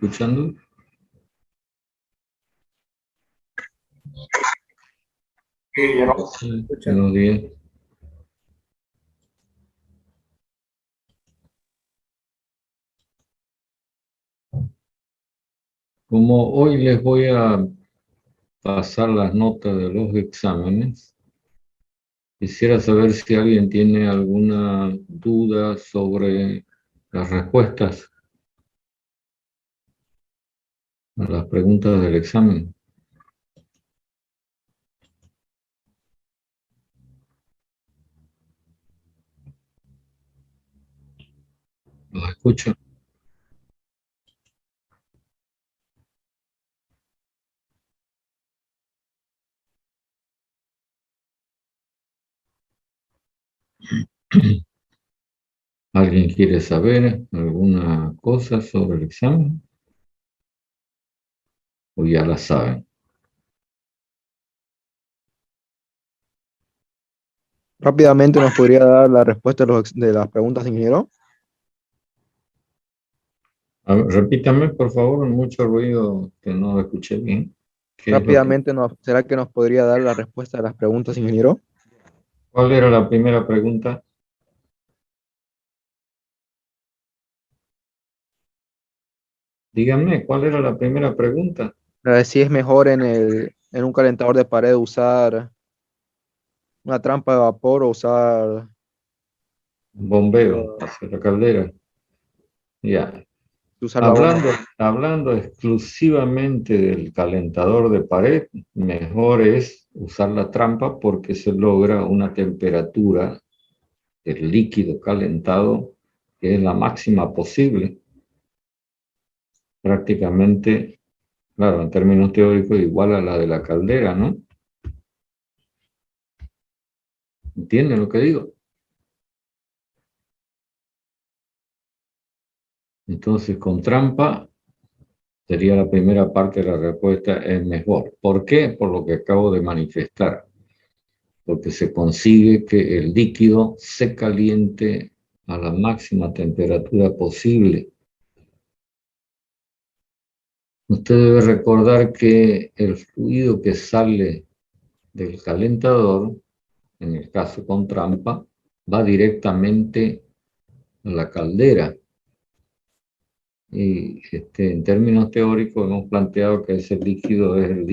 escuchando? Sí, ya no Sí, escucha. buenos días. Como hoy les voy a pasar las notas de los exámenes, quisiera saber si alguien tiene alguna duda sobre las respuestas a las preguntas del examen. ¿Los escucho? ¿Alguien quiere saber alguna cosa sobre el examen? ¿O ya la saben? Rápidamente nos podría dar la respuesta de las preguntas, ingeniero. A ver, repítame, por favor, mucho ruido que no lo escuché bien. ¿Qué es lo que? Rápidamente, ¿será que nos podría dar la respuesta de las preguntas, ingeniero? ¿Cuál era la primera pregunta? Díganme, ¿cuál era la primera pregunta? Si es mejor en un calentador de pared usar una trampa de vapor o Bombeo uh, hacia la caldera. Ya. usar la bomba. Hablando exclusivamente del calentador de pared, mejor es usar la trampa porque se logra una temperatura del líquido calentado que es la máxima posible. Prácticamente, claro, en términos teóricos, igual a la de la caldera, ¿no? ¿Entienden lo que digo? Entonces, con trampa sería la primera parte de la respuesta, es mejor. ¿Por qué? Por lo que acabo de manifestar. Porque se consigue que el líquido se caliente a la máxima temperatura posible. Usted debe recordar que el fluido que sale del calentador, en el caso con trampa, va directamente a la caldera. Y en términos teóricos hemos planteado que ese líquido es es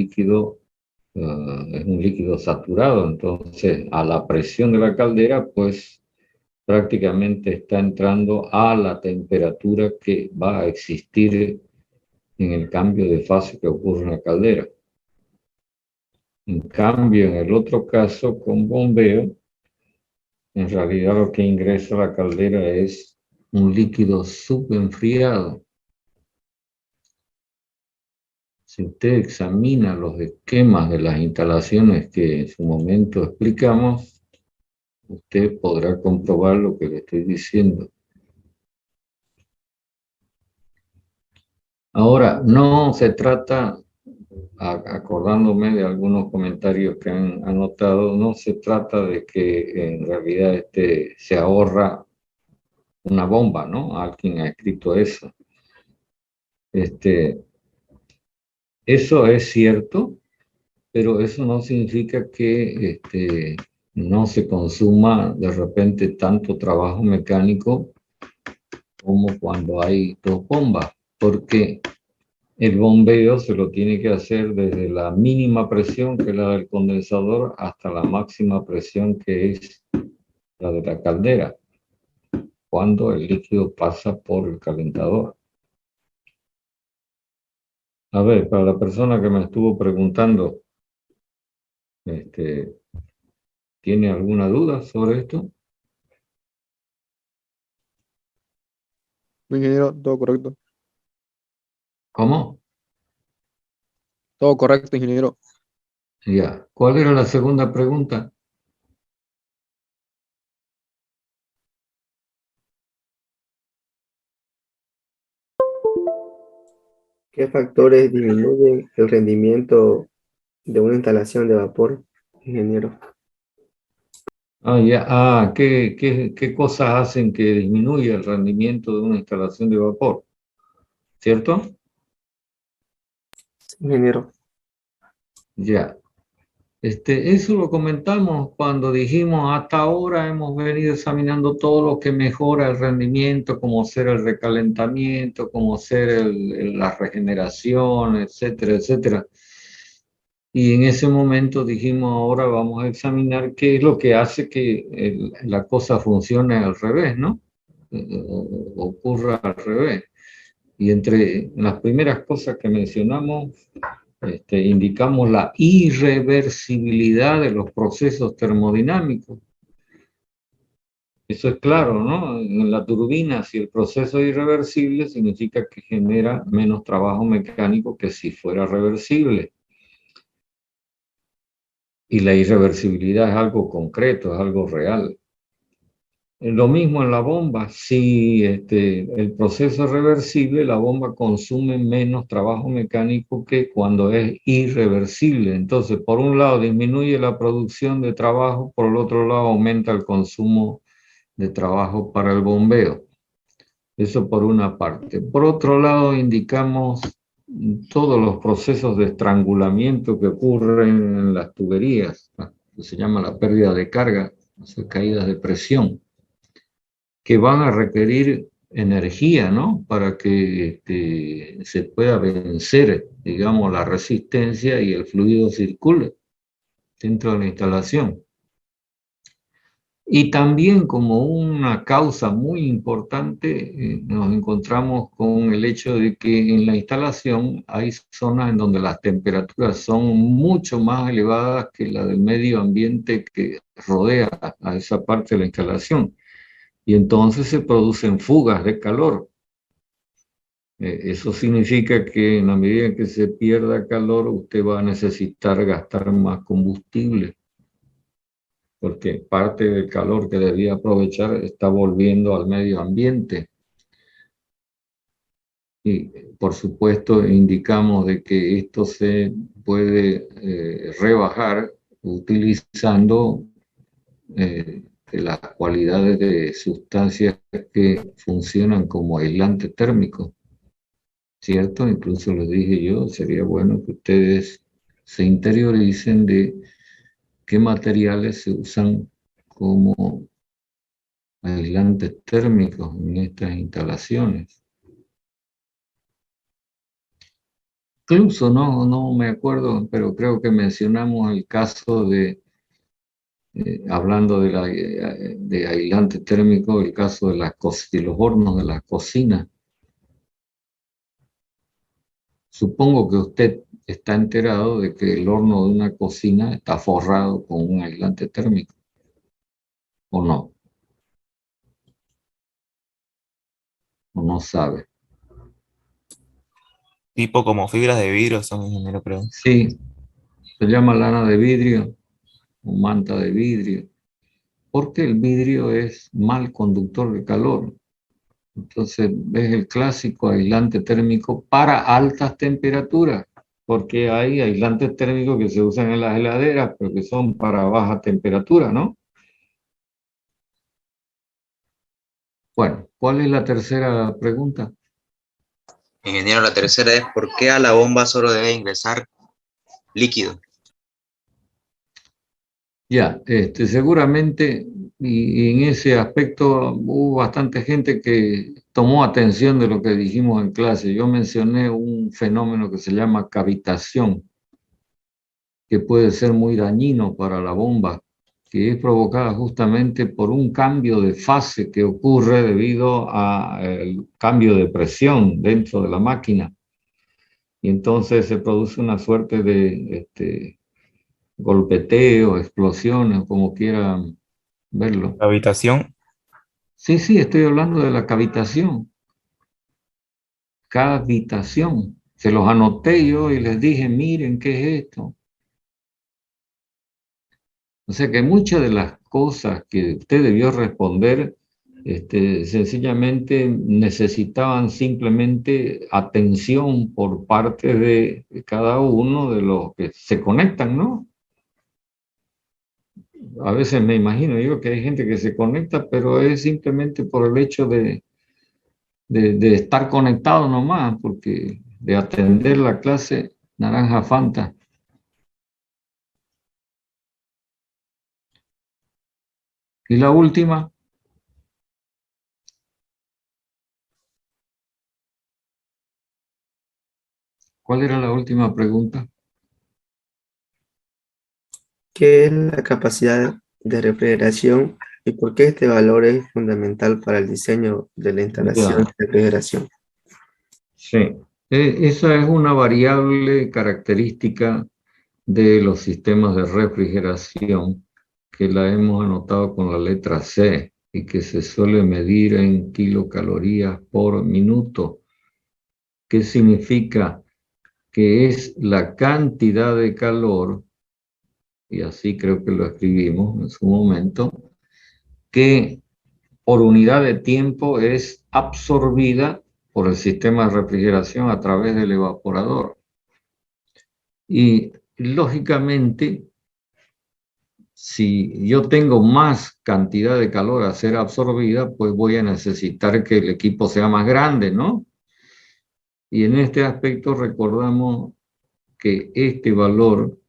un líquido saturado. Entonces, a la presión de la caldera, pues prácticamente está entrando a la temperatura que va a existir en el cambio de fase que ocurre en la caldera. En cambio, en el otro caso, con bombeo, en realidad lo que ingresa a la caldera es un líquido subenfriado. Si usted examina los esquemas de las instalaciones que en su momento explicamos, usted podrá comprobar lo que le estoy diciendo. Ahora, no se trata, acordándome de algunos comentarios que han anotado, no se trata de que en realidad se ahorra una bomba, ¿no? Alguien ha escrito eso. Eso es cierto, pero eso no significa que no se consuma de repente tanto trabajo mecánico como cuando hay dos bombas, porque el bombeo se lo tiene que hacer desde la mínima presión, que es la del condensador, hasta la máxima presión, que es la de la caldera, cuando el líquido pasa por el calentador. A ver, para la persona que me estuvo preguntando, este, ¿tiene alguna duda sobre esto? Ingeniero, todo correcto. ¿Cómo? Todo correcto, ingeniero. Ya. ¿Cuál era la segunda pregunta? ¿Qué factores disminuyen el rendimiento de una instalación de vapor, ingeniero? Ah, ya. Ah, ¿qué cosas hacen que disminuya el rendimiento de una instalación de vapor? ¿Cierto? ingeniero. Ya. Eso lo comentamos cuando dijimos hasta ahora hemos venido examinando todo lo que mejora el rendimiento, como ser el recalentamiento, como ser la regeneración, etcétera, etcétera. Y en ese momento dijimos ahora vamos a examinar qué es lo que hace que la cosa funcione al revés, ¿no? Ocurra al revés. Y entre las primeras cosas que mencionamos, indicamos la irreversibilidad de los procesos termodinámicos. Eso es claro, ¿no? En la turbina, si el proceso es irreversible, significa que genera menos trabajo mecánico que si fuera reversible. Y la irreversibilidad es algo concreto, es algo real. Lo mismo en la bomba, si el proceso es reversible, la bomba consume menos trabajo mecánico que cuando es irreversible. Entonces, por un lado disminuye la producción de trabajo, por el otro lado aumenta el consumo de trabajo para el bombeo. Eso por una parte. Por otro lado, indicamos todos los procesos de estrangulamiento que ocurren en las tuberías, que se llama la pérdida de carga, las caídas de presión, que van a requerir energía, ¿no? Para que se pueda vencer, digamos, la resistencia y el fluido circule dentro de la instalación. Y también como una causa muy importante, nos encontramos con el hecho de que en la instalación hay zonas en donde las temperaturas son mucho más elevadas que la del medio ambiente que rodea a esa parte de la instalación. Y entonces se producen fugas de calor. Eso significa que en la medida que se pierda calor, usted va a necesitar gastar más combustible, porque parte del calor que debía aprovechar está volviendo al medio ambiente. Y por supuesto indicamos de que esto se puede rebajar utilizando de las cualidades de sustancias que funcionan como aislante térmico, ¿cierto? Incluso les dije yo, sería bueno que ustedes se interioricen de qué materiales se usan como aislantes térmicos en estas instalaciones. Incluso no me acuerdo, pero creo que mencionamos el caso de hablando de aislante térmico, el caso de los hornos de las cocinas. Supongo que usted está enterado de que el horno de una cocina está forrado con un aislante térmico, ¿o no? ¿O no sabe? Tipo como fibras de vidrio son, ingeniero, creo. Sí, se llama lana de vidrio o manta de vidrio, porque el vidrio es mal conductor de calor. Entonces es el clásico aislante térmico para altas temperaturas, porque hay aislantes térmicos que se usan en las heladeras, pero que son para baja temperatura, ¿no? Bueno, ¿cuál es la tercera pregunta? Ingeniero, la tercera es, ¿por qué a la bomba solo debe ingresar líquido? Ya, seguramente, y en ese aspecto hubo bastante gente que tomó atención de lo que dijimos en clase. Yo mencioné un fenómeno que se llama cavitación, que puede ser muy dañino para la bomba, que es provocada justamente por un cambio de fase que ocurre debido al cambio de presión dentro de la máquina. Y entonces se produce una suerte de golpeteo, explosiones, como quieran verlo. La habitación. Sí, estoy hablando de la cavitación. Cavitación. Se los anoté yo y les dije, miren, ¿qué es esto? O sea que muchas de las cosas que usted debió responder, sencillamente necesitaban simplemente atención por parte de cada uno de los que se conectan, ¿no? A veces me imagino yo que hay gente que se conecta, pero es simplemente por el hecho de estar conectado nomás, porque de atender la clase Naranja Fanta. Y la última. ¿Cuál era la última pregunta? ¿Qué es la capacidad de refrigeración y por qué este valor es fundamental para el diseño de la instalación Ya, de refrigeración? sí. Esa es una variable característica de los sistemas de refrigeración que la hemos anotado con la letra C y que se suele medir en kilocalorías por minuto. ¿Qué significa? Que es la cantidad de calor, y así creo que lo escribimos en su momento, que por unidad de tiempo es absorbida por el sistema de refrigeración a través del evaporador. Y lógicamente, si yo tengo más cantidad de calor a ser absorbida, pues voy a necesitar que el equipo sea más grande, ¿no? Y en este aspecto recordamos que este valor,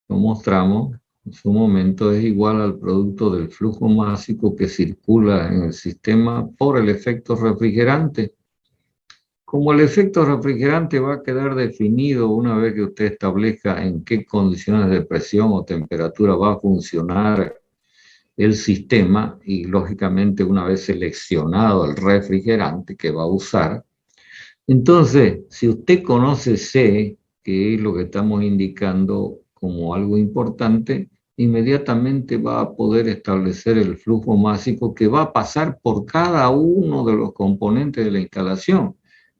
lo mostramos en su momento, es igual al producto del flujo másico que circula en el sistema por el efecto refrigerante. Como el efecto refrigerante va a quedar definido una vez que usted establezca en qué condiciones de presión o temperatura va a funcionar el sistema y lógicamente una vez seleccionado el refrigerante que va a usar, entonces si usted conoce C, que es lo que estamos indicando como algo importante, inmediatamente va a poder establecer el flujo másico que va a pasar por cada uno de los componentes de la instalación.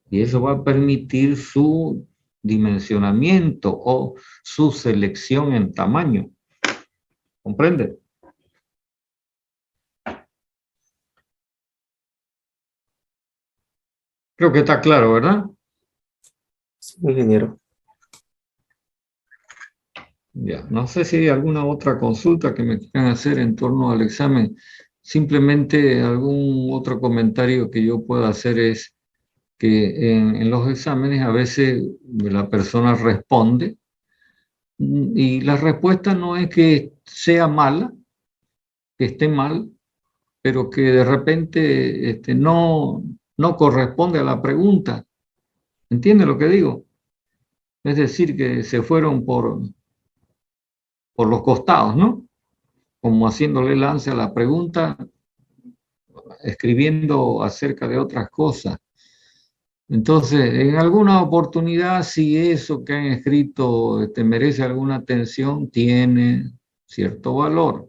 Y eso va a permitir su dimensionamiento o su selección en tamaño. ¿Comprende? Creo que está claro, ¿verdad? Sí, ingeniero. Ya, no sé si hay alguna otra consulta que me quieran hacer en torno al examen. Simplemente algún otro comentario que yo pueda hacer es que en los exámenes a veces la persona responde y la respuesta no es que sea mala, que esté mal, pero que de repente no corresponde a la pregunta. ¿Entiende lo que digo? Es decir, que se fueron por los costados, ¿no? Como haciéndole lance a la pregunta, escribiendo acerca de otras cosas. Entonces, en alguna oportunidad, si eso que han escrito merece alguna atención, tiene cierto valor,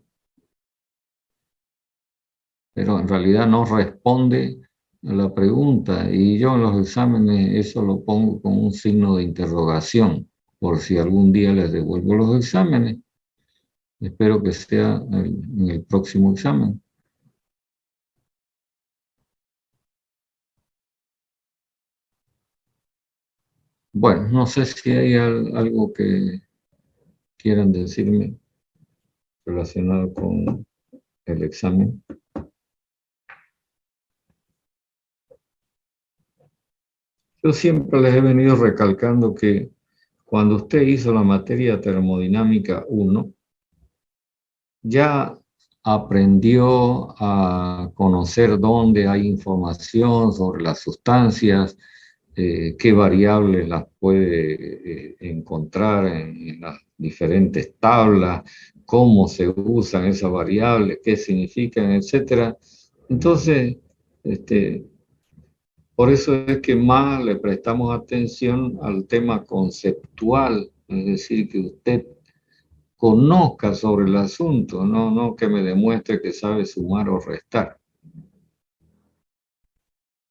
pero en realidad no responde a la pregunta. Y yo en los exámenes eso lo pongo como un signo de interrogación, por si algún día les devuelvo los exámenes. Espero que sea en el próximo examen. Bueno, no sé si hay algo que quieran decirme relacionado con el examen. Yo siempre les he venido recalcando que cuando usted hizo la materia termodinámica 1, ya aprendió a conocer dónde hay información sobre las sustancias, qué variables las puede encontrar en las diferentes tablas, cómo se usan esas variables, qué significan, etcétera. Entonces, por eso es que más le prestamos atención al tema conceptual, es decir, que usted conozca sobre el asunto, no que me demuestre que sabe sumar o restar.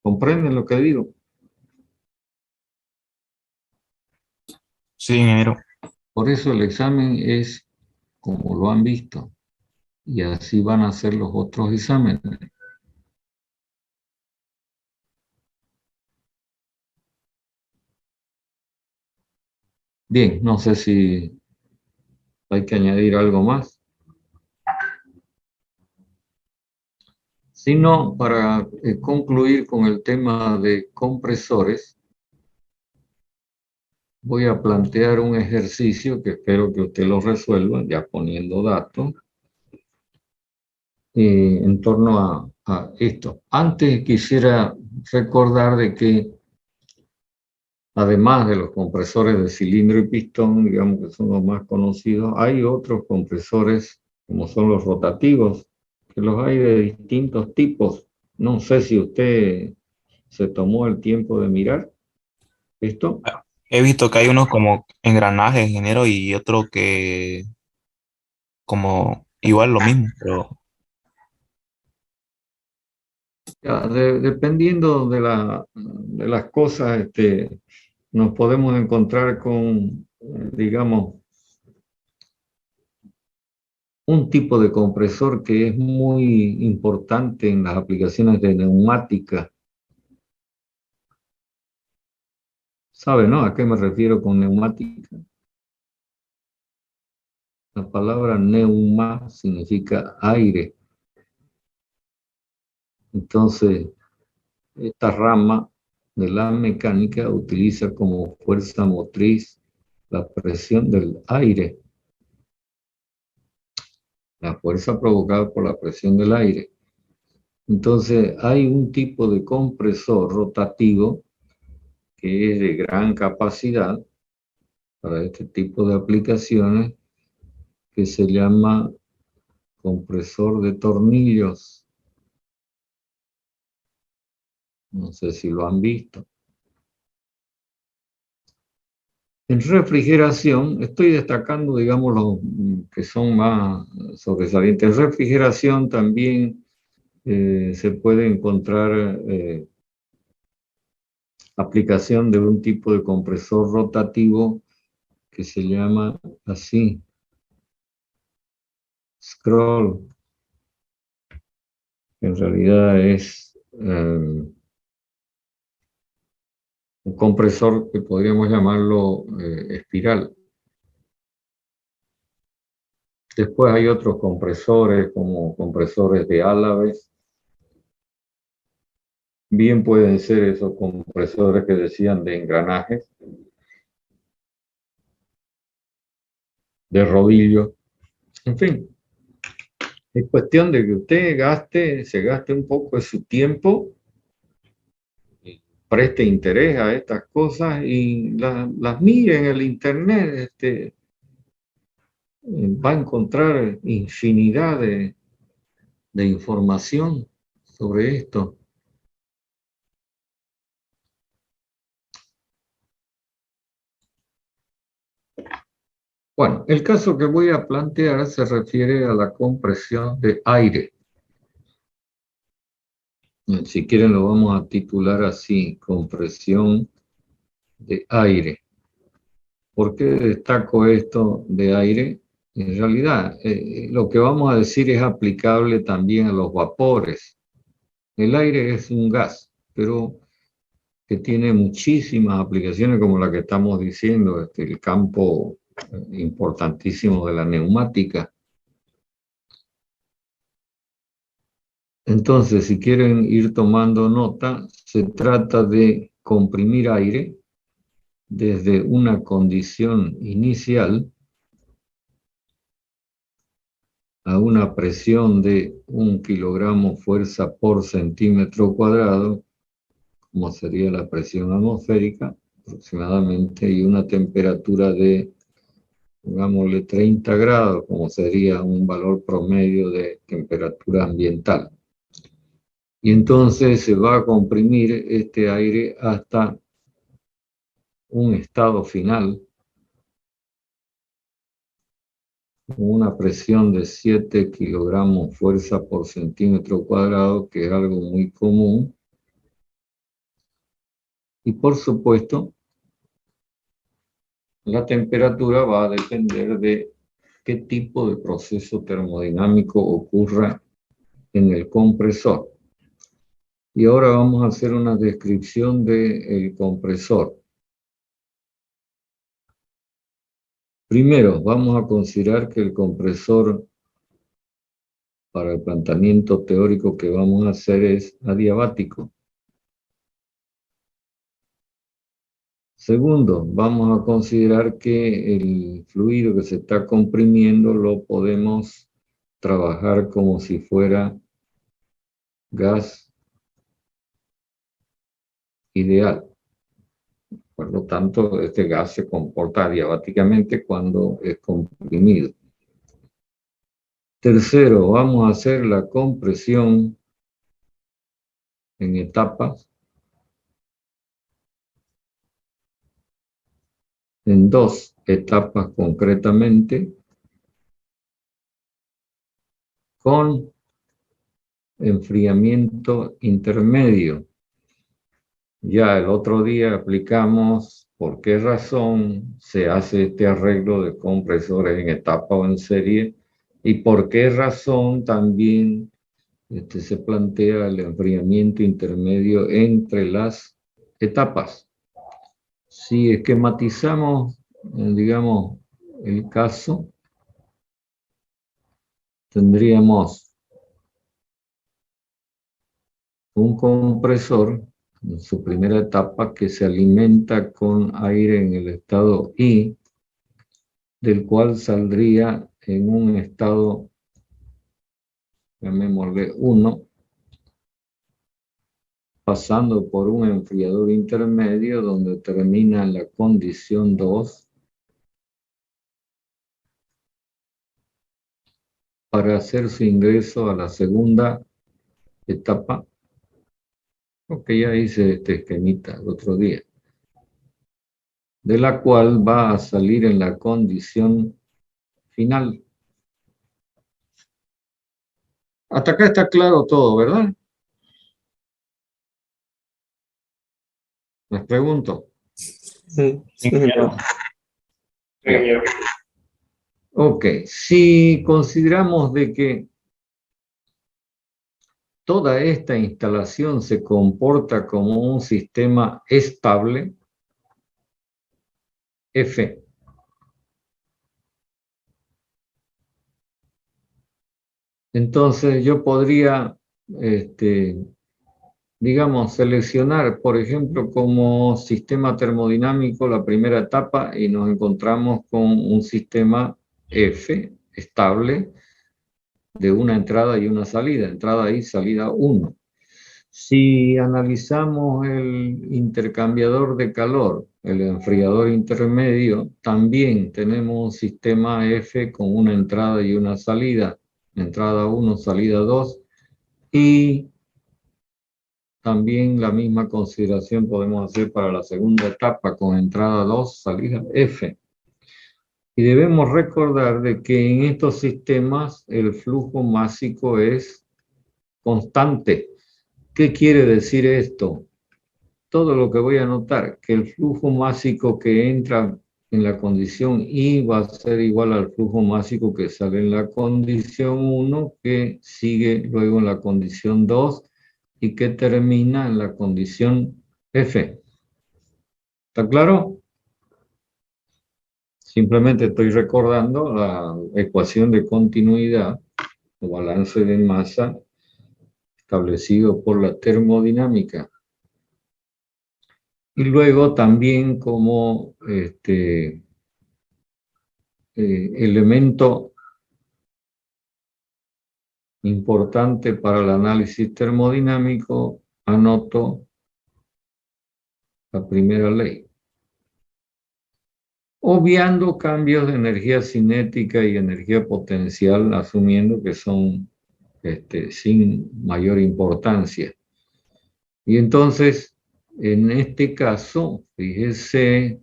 ¿Comprenden lo que digo? Sí, ingeniero. Por eso el examen es como lo han visto, y así van a ser los otros exámenes. Bien, no sé si hay que añadir algo más. Sino para concluir con el tema de compresores, voy a plantear un ejercicio que espero que usted lo resuelva, ya poniendo datos, en torno a esto. Antes quisiera recordar de que, además de los compresores de cilindro y pistón, digamos que son los más conocidos, hay otros compresores, como son los rotativos, que los hay de distintos tipos. No sé si usted se tomó el tiempo de mirar esto. He visto que hay unos como engranajes, ingeniero, y otro que como igual lo mismo, pero Ya, dependiendo de las cosas, nos podemos encontrar con, digamos, un tipo de compresor que es muy importante en las aplicaciones de neumática. ¿Sabe, no? ¿A qué me refiero con neumática? La palabra neuma significa aire. Entonces, esta rama de la mecánica utiliza como fuerza motriz la presión del aire, la fuerza provocada por la presión del aire. Entonces, hay un tipo de compresor rotativo que es de gran capacidad para este tipo de aplicaciones, que se llama compresor de tornillos. No sé si lo han visto. En refrigeración, estoy destacando, digamos, los que son más sobresalientes. En refrigeración también se puede encontrar aplicación de un tipo de compresor rotativo que se llama así, scroll. En realidad es un compresor que podríamos llamarlo espiral. Después hay otros compresores, como compresores de Álaves. Bien pueden ser esos compresores que decían de engranajes, de rodillo. En fin, es cuestión de que usted se gaste un poco de su tiempo, preste interés a estas cosas y las mire en el internet. Va a encontrar infinidad de información sobre esto. Bueno, el caso que voy a plantear se refiere a la compresión de aire. Si quieren lo vamos a titular así, compresión de aire. ¿Por qué destaco esto de aire? En realidad, lo que vamos a decir es aplicable también a los vapores. El aire es un gas, pero que tiene muchísimas aplicaciones como la que estamos diciendo, el campo importantísimo de la neumática. Entonces, si quieren ir tomando nota, se trata de comprimir aire desde una condición inicial a una presión de 1 kilogramo fuerza por centímetro cuadrado, como sería la presión atmosférica aproximadamente, y una temperatura de, digámosle, 30 grados, como sería un valor promedio de temperatura ambiental. Y entonces se va a comprimir este aire hasta un estado final con una presión de 7 kilogramos fuerza por centímetro cuadrado, que es algo muy común. Y por supuesto, la temperatura va a depender de qué tipo de proceso termodinámico ocurra en el compresor. Y ahora vamos a hacer una descripción del compresor. Primero, vamos a considerar que el compresor, para el planteamiento teórico que vamos a hacer, es adiabático. Segundo, vamos a considerar que el fluido que se está comprimiendo lo podemos trabajar como si fuera gas ideal. Por lo tanto, este gas se comporta adiabáticamente cuando es comprimido. Tercero, vamos a hacer la compresión en etapas, en 2 etapas concretamente, con enfriamiento intermedio. Ya el otro día aplicamos por qué razón se hace este arreglo de compresores en etapa o en serie y por qué razón también se plantea el enfriamiento intermedio entre las etapas. Si esquematizamos, digamos, el caso, tendríamos un compresor en su primera etapa que se alimenta con aire en el estado I, del cual saldría en un estado, llamémosle 1, pasando por un enfriador intermedio donde termina en la condición 2, para hacer su ingreso a la segunda etapa, porque ya hice este esquemita el otro día, de la cual va a salir en la condición final. Hasta acá está claro todo, ¿verdad? Les pregunto. Sí, ingeniero. Ok, si consideramos de que toda esta instalación se comporta como un sistema estable, F, entonces yo podría, digamos, seleccionar, por ejemplo, como sistema termodinámico la primera etapa y nos encontramos con un sistema F estable de una entrada y una salida, entrada y salida 1. Si analizamos el intercambiador de calor, el enfriador intermedio, también tenemos un sistema F con una entrada y una salida, entrada 1, salida 2, y también la misma consideración podemos hacer para la segunda etapa con entrada 2, salida F. Y debemos recordar de que en estos sistemas el flujo másico es constante. ¿Qué quiere decir esto? Todo lo que voy a anotar, que el flujo másico que entra en la condición I va a ser igual al flujo másico que sale en la condición 1, que sigue luego en la condición 2 y que termina en la condición F. ¿Está claro? Simplemente estoy recordando la ecuación de continuidad o balance de masa establecido por la termodinámica. Y luego también como elemento importante para el análisis termodinámico, anoto la primera ley. Obviando cambios de energía cinética y energía potencial, asumiendo que son sin mayor importancia. Y entonces, en este caso, fíjese,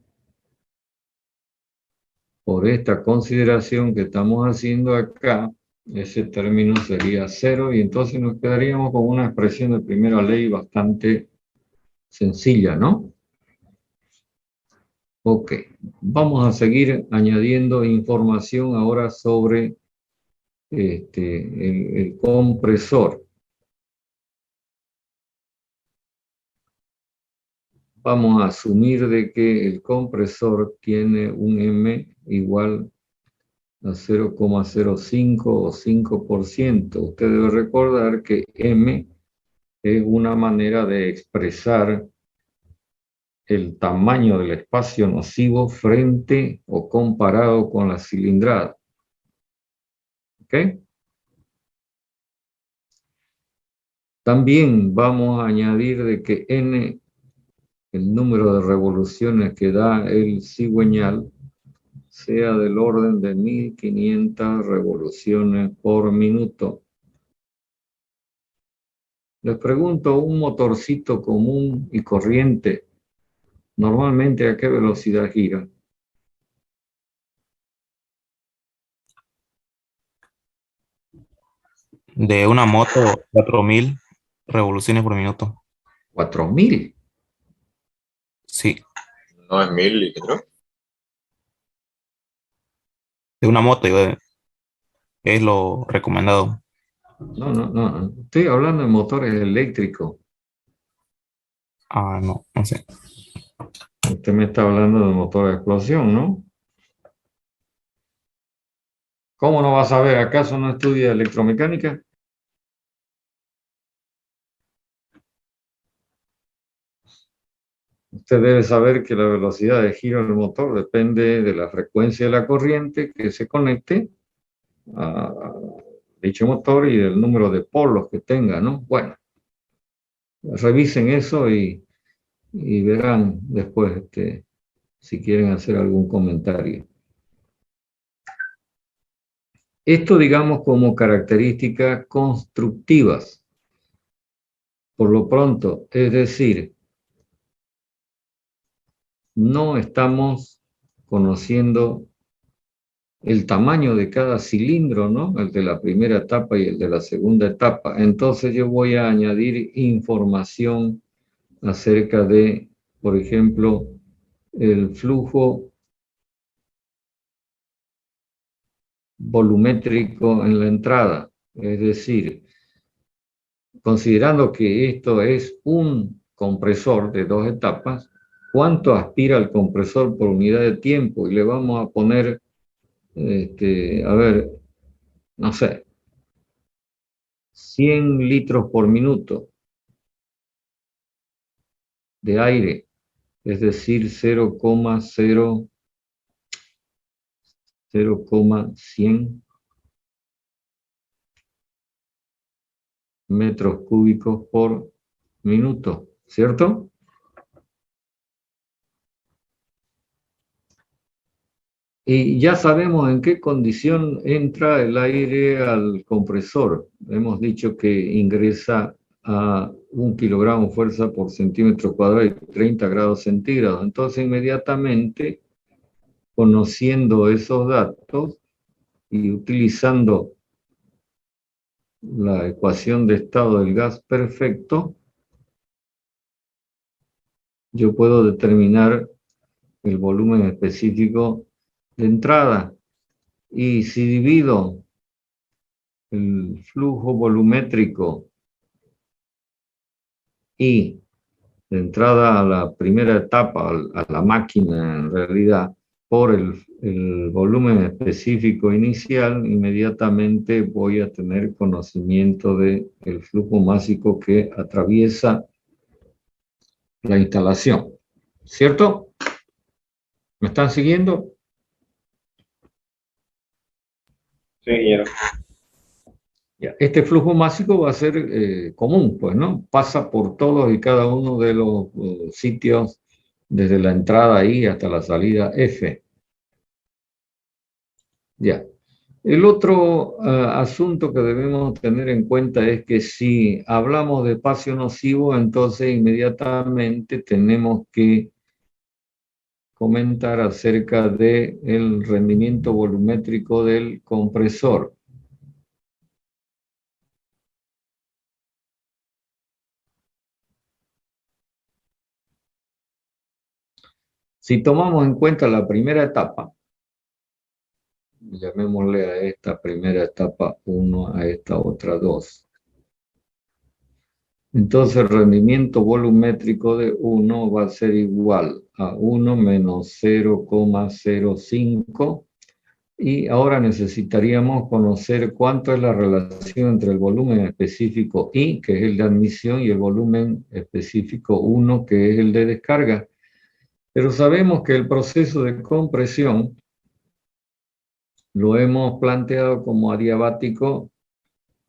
por esta consideración que estamos haciendo acá, ese término sería 0 y entonces nos quedaríamos con una expresión de primera ley bastante sencilla, ¿no? Ok, vamos a seguir añadiendo información ahora sobre el compresor. Vamos a asumir de que el compresor tiene un M igual a 0,05 o 5%. Usted debe recordar que M es una manera de expresar el tamaño del espacio nocivo frente o comparado con la cilindrada. ¿Ok? También vamos a añadir de que n, el número de revoluciones que da el cigüeñal, sea del orden de 1500 revoluciones por minuto. Les pregunto, un motorcito común y corriente, ¿normalmente a qué velocidad gira? De una moto, 4000 revoluciones por minuto. 4000. Sí, No es 1000, creo. de una moto es lo recomendado. No. Estoy hablando de motores eléctricos. Ah, no, no sé. Usted me está hablando de motor de explosión, ¿no? ¿Cómo no va a saber? ¿Acaso no estudia electromecánica? Usted debe saber que la velocidad de giro del motor depende de la frecuencia de la corriente que se conecte a dicho motor y del número de polos que tenga, ¿no? Bueno, revisen eso y verán después si quieren hacer algún comentario. Esto, digamos, como características constructivas. Por lo pronto, es decir, no estamos conociendo el tamaño de cada cilindro, ¿no? El de la primera etapa y el de la segunda etapa. Entonces yo voy a añadir información acerca de, por ejemplo, el flujo volumétrico en la entrada. Es decir, considerando que esto es un compresor de 2 etapas, ¿cuánto aspira el compresor por unidad de tiempo? Y le vamos a poner, a ver, no sé, 100 litros por minuto de aire, es decir, 0,100 metros cúbicos por minuto, ¿cierto? Y ya sabemos en qué condición entra el aire al compresor. Hemos dicho que ingresa a 1 kilogramo fuerza por centímetro cuadrado y 30 grados centígrados. Entonces, inmediatamente, conociendo esos datos y utilizando la ecuación de estado del gas perfecto, yo puedo determinar el volumen específico de entrada. Y si divido el flujo volumétrico y de entrada a la primera etapa, a la máquina en realidad, por el volumen específico inicial, inmediatamente voy a tener conocimiento del flujo másico que atraviesa la instalación. ¿Cierto? ¿Me están siguiendo? Sí, ingeniero. Este flujo másico va a ser común, pues, ¿no? Pasa por todos y cada uno de los sitios, desde la entrada I hasta la salida F. Ya. El otro asunto que debemos tener en cuenta es que si hablamos de espacio nocivo, entonces inmediatamente tenemos que comentar acerca del rendimiento volumétrico del compresor. Si tomamos en cuenta la primera etapa, llamémosle a esta primera etapa 1, a esta otra 2. Entonces el rendimiento volumétrico de 1 va a ser igual a 1 menos 0,05. Y ahora necesitaríamos conocer cuánto es la relación entre el volumen específico I, que es el de admisión, y el volumen específico 1, que es el de descarga. Pero sabemos que el proceso de compresión lo hemos planteado como adiabático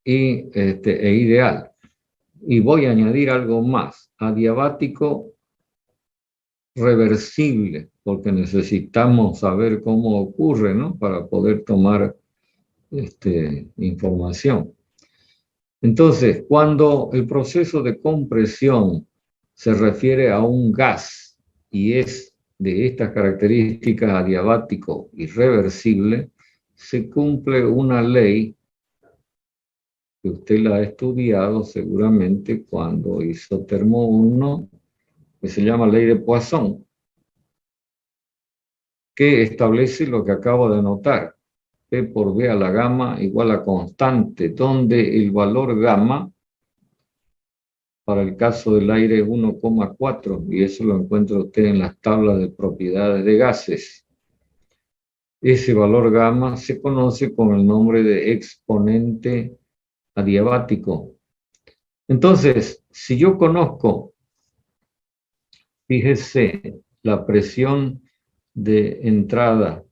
e ideal. Y voy a añadir algo más, adiabático reversible, porque necesitamos saber cómo ocurre, ¿no? Para poder tomar información. Entonces, cuando el proceso de compresión se refiere a un gas y es de estas características adiabático irreversible, se cumple una ley que usted la ha estudiado seguramente cuando hizo Termo 1, que se llama ley de Poisson, que establece lo que acabo de anotar. P por B a la gamma igual a constante, donde el valor gamma, para el caso del aire, es 1,4, y eso lo encuentra usted en las tablas de propiedades de gases. Ese valor gamma se conoce con el nombre de exponente adiabático. Entonces, si yo conozco, fíjese, la presión de entrada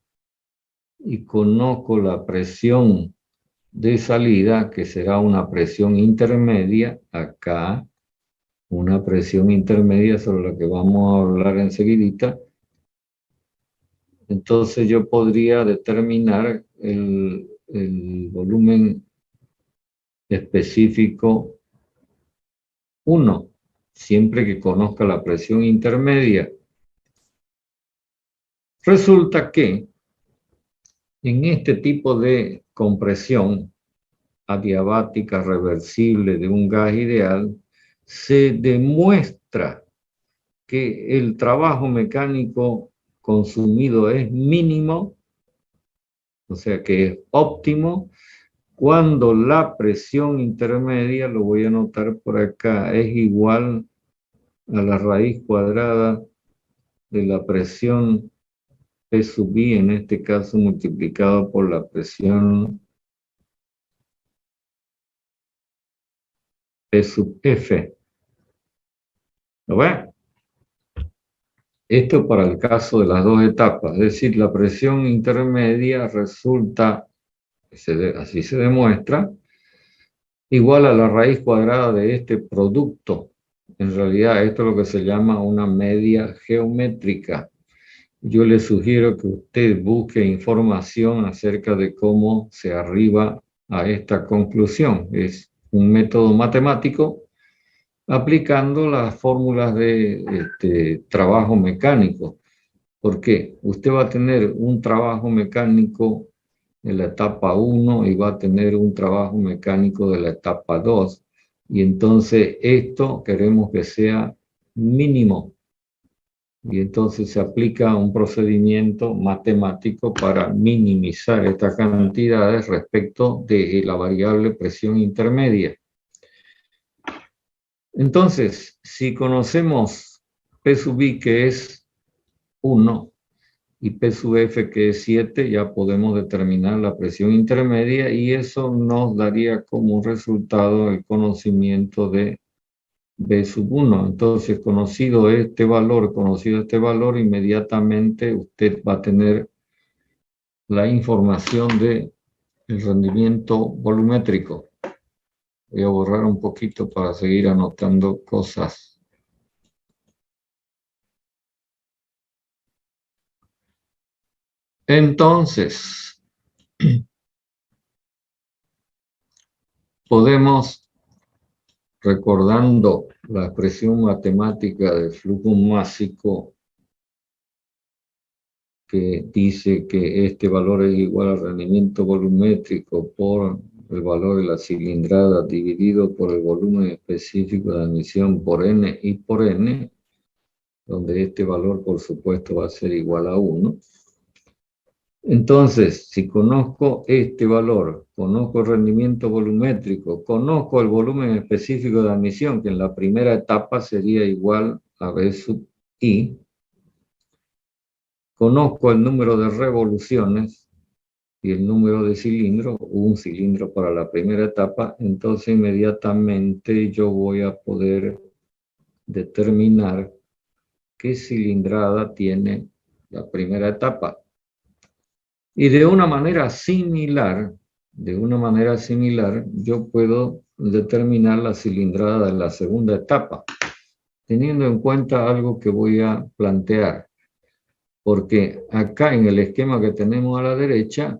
y conozco la presión de salida, que será una presión intermedia, acá, una presión intermedia sobre la que vamos a hablar enseguidita, entonces yo podría determinar el volumen específico 1, siempre que conozca la presión intermedia. Resulta que en este tipo de compresión adiabática reversible de un gas ideal, se demuestra que el trabajo mecánico consumido es mínimo, o sea que es óptimo, cuando la presión intermedia, lo voy a anotar por acá, es igual a la raíz cuadrada de la presión P sub I, en este caso multiplicado por la presión P sub F. ¿Lo ven? Esto para el caso de las dos etapas, es decir, la presión intermedia resulta, así se demuestra, igual a la raíz cuadrada de este producto. En realidad esto es lo que se llama una media geométrica. Yo le sugiero que usted busque información acerca de cómo se arriba a esta conclusión. Es un método matemático aplicando las fórmulas de trabajo mecánico. ¿Por qué? Usted va a tener un trabajo mecánico en la etapa 1 y va a tener un trabajo mecánico de la etapa 2. Y entonces esto queremos que sea mínimo. Y entonces se aplica un procedimiento matemático para minimizar estas cantidades respecto de la variable presión intermedia. Entonces, si conocemos P sub I, que es 1, y P sub F, que es 7, ya podemos determinar la presión intermedia y eso nos daría como resultado el conocimiento de B sub 1. Entonces, conocido este valor, inmediatamente usted va a tener la información del rendimiento volumétrico. Voy a borrar un poquito para seguir anotando cosas. Entonces, podemos, recordando la expresión matemática del flujo másico, que dice que este valor es igual al rendimiento volumétrico por el valor de la cilindrada dividido por el volumen específico de admisión por N y por N, donde este valor, por supuesto, va a ser igual a 1. Entonces, si conozco este valor, conozco el rendimiento volumétrico, conozco el volumen específico de admisión, que en la primera etapa sería igual a B sub I, conozco el número de revoluciones y el número de cilindros, un cilindro para la primera etapa, entonces inmediatamente yo voy a poder determinar qué cilindrada tiene la primera etapa. Y de una manera similar, yo puedo determinar la cilindrada de la segunda etapa, teniendo en cuenta algo que voy a plantear. Porque acá en el esquema que tenemos a la derecha,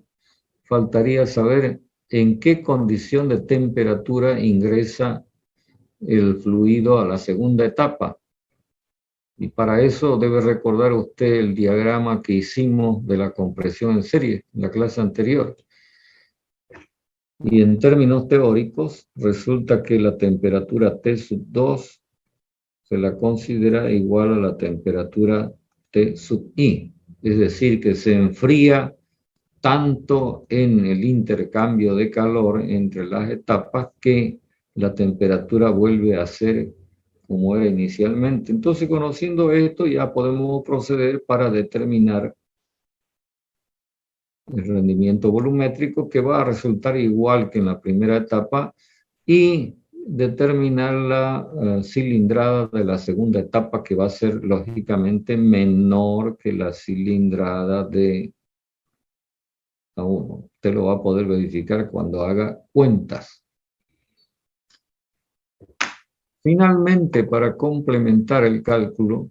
faltaría saber en qué condición de temperatura ingresa el fluido a la segunda etapa. Y para eso debe recordar usted el diagrama que hicimos de la compresión en serie en la clase anterior. Y en términos teóricos, resulta que la temperatura T2 se la considera igual a la temperatura T(I). Es decir, que se enfría tanto en el intercambio de calor entre las etapas que la temperatura vuelve a ser como era inicialmente. Entonces, conociendo esto, ya podemos proceder para determinar el rendimiento volumétrico, que va a resultar igual que en la primera etapa, y determinar la cilindrada de la segunda etapa, que va a ser lógicamente menor que la cilindrada de A1. Usted lo va a poder verificar cuando haga cuentas. Finalmente, para complementar el cálculo,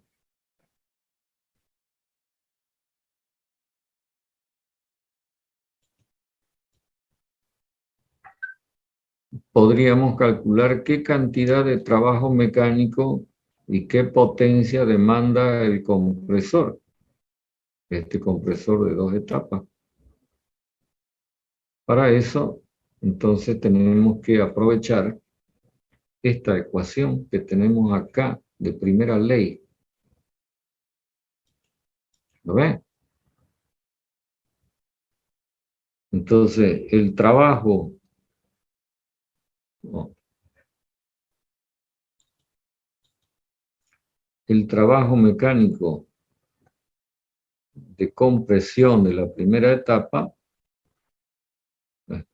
podríamos calcular qué cantidad de trabajo mecánico y qué potencia demanda el compresor, este compresor de 2 etapas. Para eso, entonces, tenemos que aprovechar esta ecuación que tenemos acá de primera ley. ¿Lo ven? Entonces, el trabajo mecánico de compresión de la primera etapa,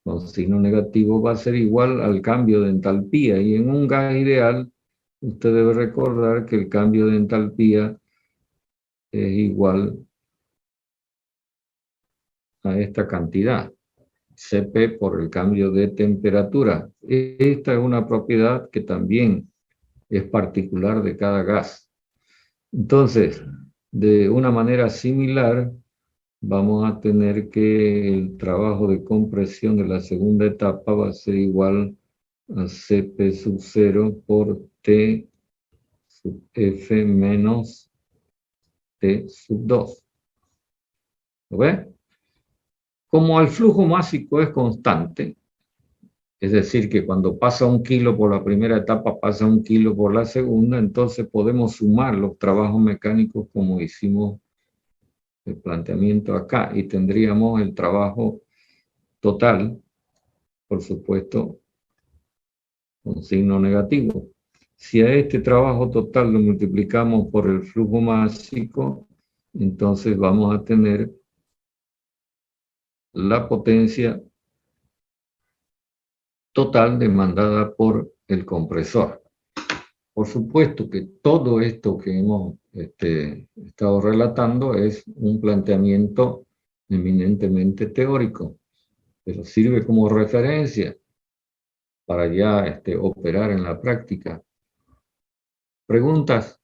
con signo negativo, va a ser igual al cambio de entalpía. Y en un gas ideal, usted debe recordar que el cambio de entalpía es igual a esta cantidad, Cp por el cambio de temperatura. Esta es una propiedad que también es particular de cada gas. Entonces, de una manera similar, vamos a tener que el trabajo de compresión de la segunda etapa va a ser igual a Cp sub 0 por T sub F menos T sub 2. ¿Lo ve? Como el flujo másico es constante, es decir, que cuando pasa 1 kilo por la primera etapa, pasa 1 kilo por la segunda, entonces podemos sumar los trabajos mecánicos como hicimos el planteamiento acá, y tendríamos el trabajo total, por supuesto, con signo negativo. Si a este trabajo total lo multiplicamos por el flujo másico, entonces vamos a tener la potencia total demandada por el compresor. Por supuesto que todo esto que hemos estado relatando es un planteamiento eminentemente teórico, pero sirve como referencia para ya operar en la práctica. ¿Preguntas?